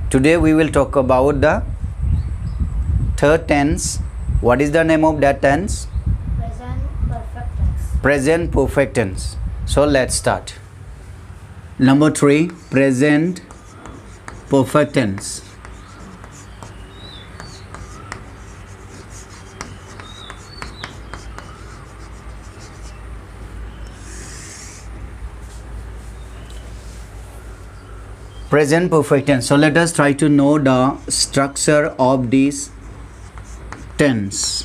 Today we will talk about the third tense. What is the name of that tense? Present perfect tense. Present perfect tense. So let's start. Number 3, present perfect tense. Present perfect tense. So let us try to know the structure of this tense.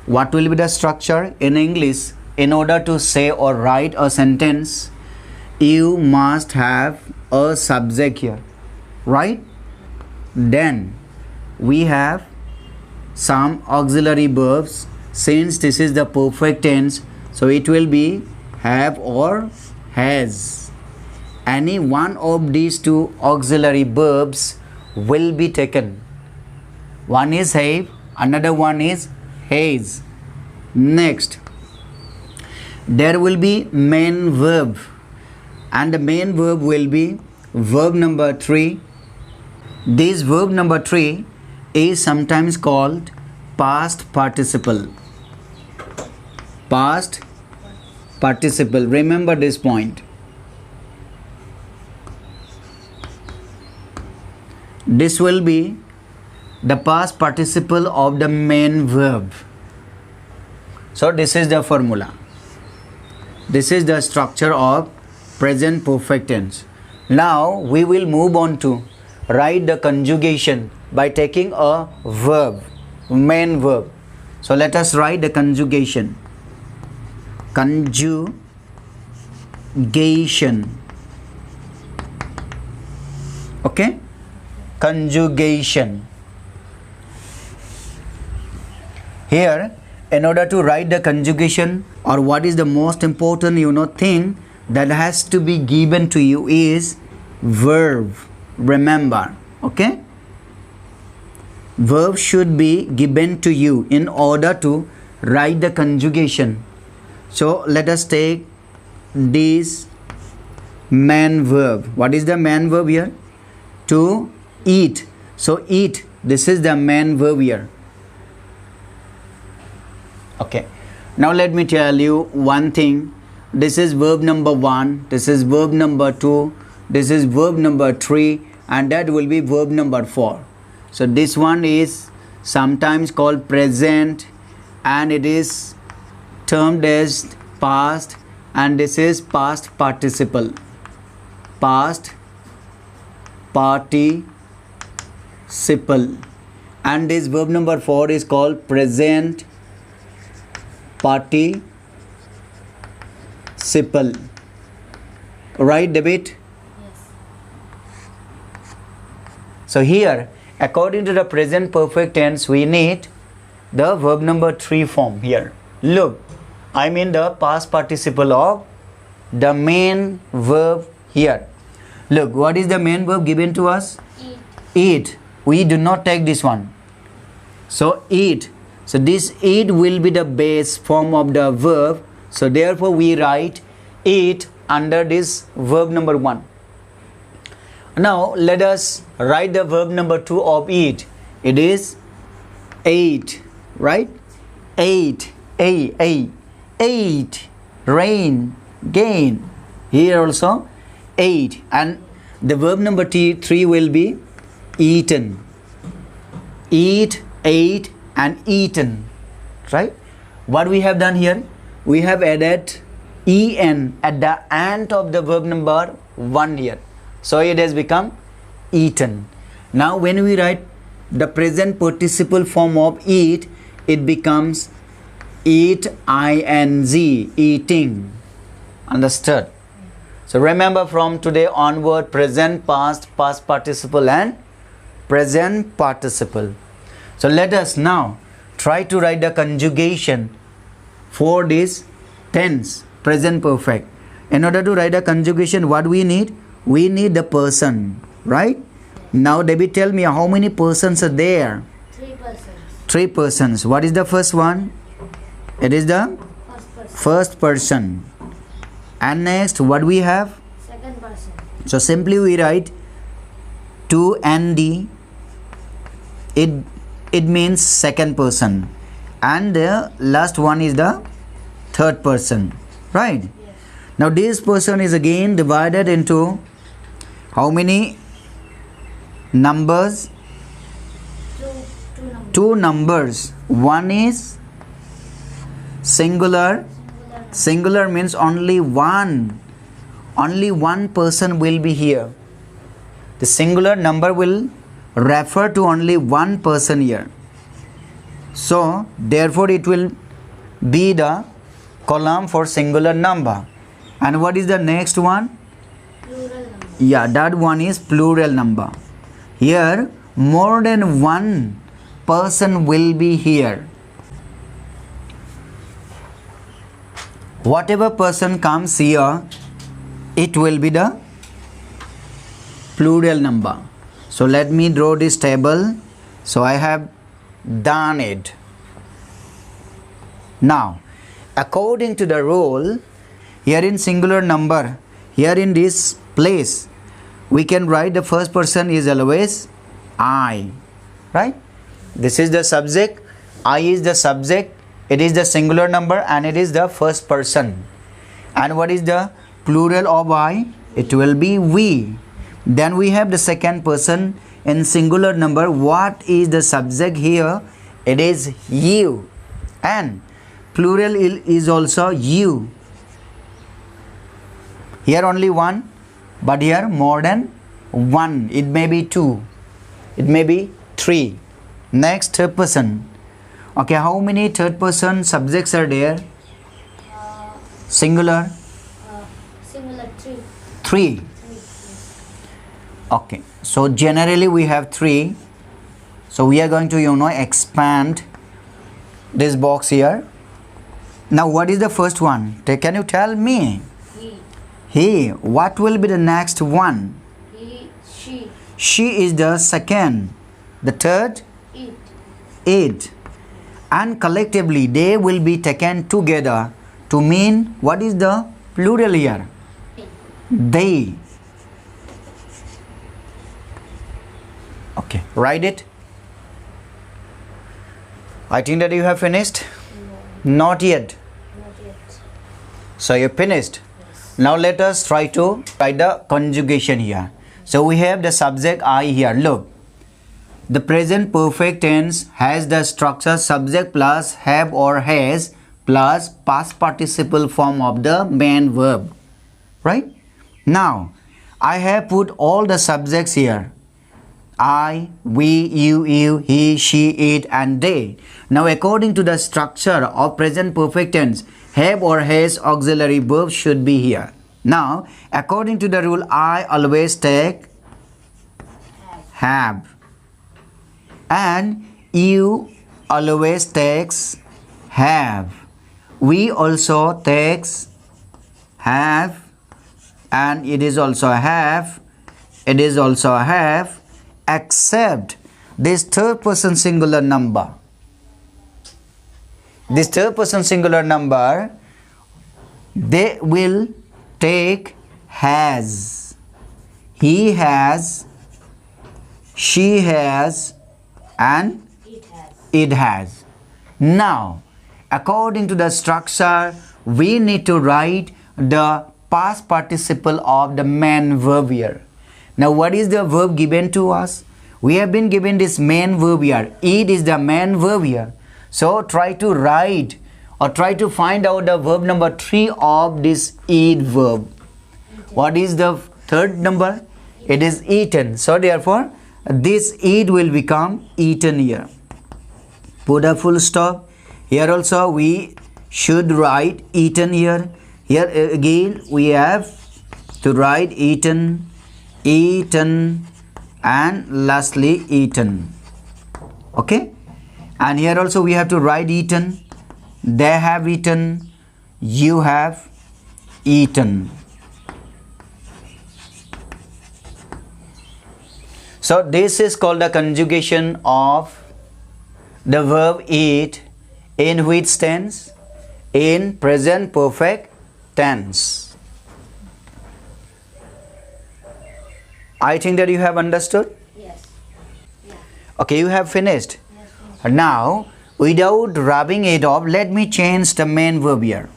What will be the structure? In English, in order to say or write a sentence, you must have a subject here, right? Then we have some auxiliary verbs. Since this is the perfect tense, so it will be have or has. Any one of these two auxiliary verbs will be taken. One is have, another one is has. Next, there will be main verb, and the main verb will be verb number 3. This verb number 3 is sometimes called past participle. Past participle. Remember this point. This will be the past participle of the main verb. So this is the formula. This is the structure of present perfect tense. Now we will move on to write the conjugation by taking a verb, main verb. So let us write the conjugation. Conjugation. Okay? Conjugation. Here, in order to write the conjugation, or what is the most important thing that has to be given to you is verb. Remember, okay? Verb should be given to you in order to write the conjugation. So let us take this main verb. What is the main verb here? To eat. So eat, this is the main verb here. Okay, now let me tell you one thing. This is verb number 1, this is verb number 2, this is verb number 3, and that will be verb number 4. So this one is sometimes called present, and it is termed as past, and this is past participle. Past participle. And this verb number 4 is called present participle. Right, David? Yes. So here, according to the present perfect tense, we need the verb number 3 form here. Look, I mean the past participle of the main verb here. Look, what is the main verb given to us? Eat. Eat. We do not take this one. So eat. So this eat will be the base form of the verb. So therefore we write eat under this verb number 1. Now let us write the verb number 2 of eat. It is ate, right? Ate, ate, rain, gain. Here also ate, and the verb number 3 will be eaten. Eat, ate, and eaten, right? What we have done here, we have added en at the end of the verb number 1 here, so it has become eaten. Now when we write the present participle form of eat, it becomes eat, ing, eating. Understood? So remember, from today onward, present, past, past participle, and present participle. So let us now try to write the conjugation for this tense, present perfect. In order to write a conjugation, what we need? We need the person, right? Now David, tell me how many persons are there? 3 persons. 3 persons. What is the first one? It is the First person. first person. And next, what we have? Second person. So simply we write 2nd. It means second person, and the last one is the third person, right? Yes. Now this person is again divided into how many numbers? Two numbers. Two numbers. One is singular. Singular means only one person will be here. The singular number will refer to only one person here. So therefore it will be the column for singular number. And what is the next one? Plural number. Yeah, that one is plural number. Here more than one person will be here. Whatever person comes here, it will be the plural number. So let me draw this table. So I have done it. Now, according to the rule, here in singular number, here in this place, we can write the first person is always I, right? This is the subject, I is the subject, it is the singular number and it is the first person. And what is the plural of I? It will be we. Then we have the second person in singular number. What is the subject here? It is you. And plural is also you. Here only one, but here more than one. It may be two, it may be three. Next, third person. Okay, how many third person subjects are there? Singular? Singular three. Three. Yes. Okay, so generally we have three. So we are going to expand this box here. Now what is the first one? Can you tell me? He. What will be the next one? He. She. She is the second. The third? It. It. And collectively they will be taken together to mean what is the plural here? They. Okay, write it. I think that you have finished. No, Not yet. not yet. So you finished. Yes. Now let us try to write the conjugation here. So we have the subject I here. Look, the present perfect tense has the structure subject plus have or has plus past participle form of the main verb, right? Now I have put all the subjects here: I, we, you, he, she, it and they. Now according to the structure of present perfect tense, have or has auxiliary verb should be here. Now according to the rule, I always take have, and you always takes have. We also takes have, and it is also have, it is also have, except this third person singular number. This third person singular number, they will take has. He has, she has, and It has. it has. Now, according to the structure, we need to write the past participle of the main verb here. Now, what is the verb given to us? We have been given this main verb here. It is the main verb here. So, try to write or try to find out the verb number 3 of this eat verb. What is the third number? It is eaten. So, therefore, this eat will become eaten here. Put a full stop. Here also we should write eaten here. Here again we have to write eaten, eaten, and lastly eaten. Okay? And here also we have to write eaten. They have eaten. You have eaten. So this is called the conjugation of the verb eat in which tense? In present perfect tense. I think that you have understood. Yes. Yeah. Okay, you have finished. Yes. Now, without rubbing it off, let me change the main verb here.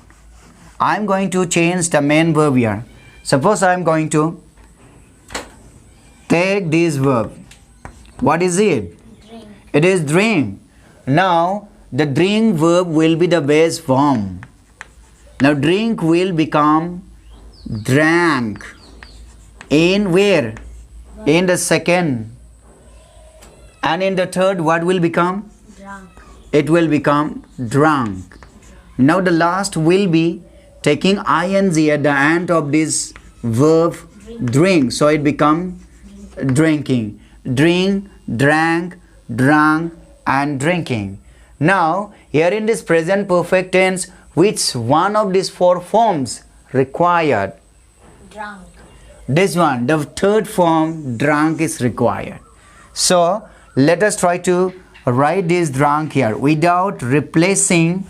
I'm going to change the main verb here. Suppose I'm going to take this verb. What is it? Drink. It is drink. Now, the drink verb will be the base form. Now, drink will become drank. In where? In the second. And in the third, what will become? Drunk. It will become drunk. Now, the last will be taking ing at the end of this verb drink. So, it become drinking. Drink, drank, drunk and drinking. Now, here in this present perfect tense, which one of these four forms required? Drunk. This one, the third form, drunk, is required. So, let us try to write this drunk here without replacing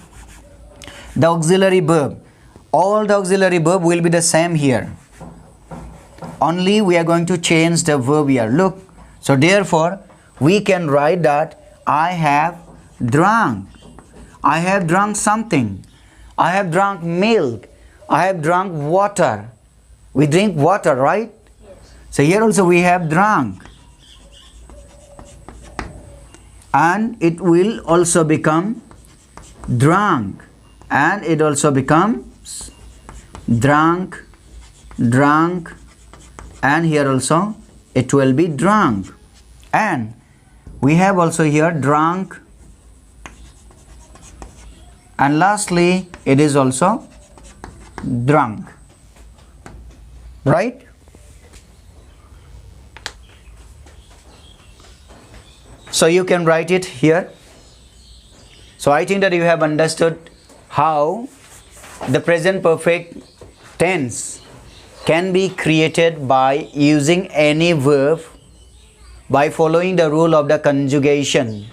the auxiliary verb. All the auxiliary verb will be the same here. Only we are going to change the verb here. Look. So, therefore, we can write that I have drunk. I have drunk something. I have drunk milk. I have drunk water. We drink water, right? Yes. So here also we have drunk. And it will also become drunk. And it also becomes drunk, drunk. And here also it will be drunk. And we have also here drunk. And lastly, it is also drunk. Right? So you can write it here. So I think that you have understood how the present perfect tense can be created by using any verb by following the rule of the conjugation.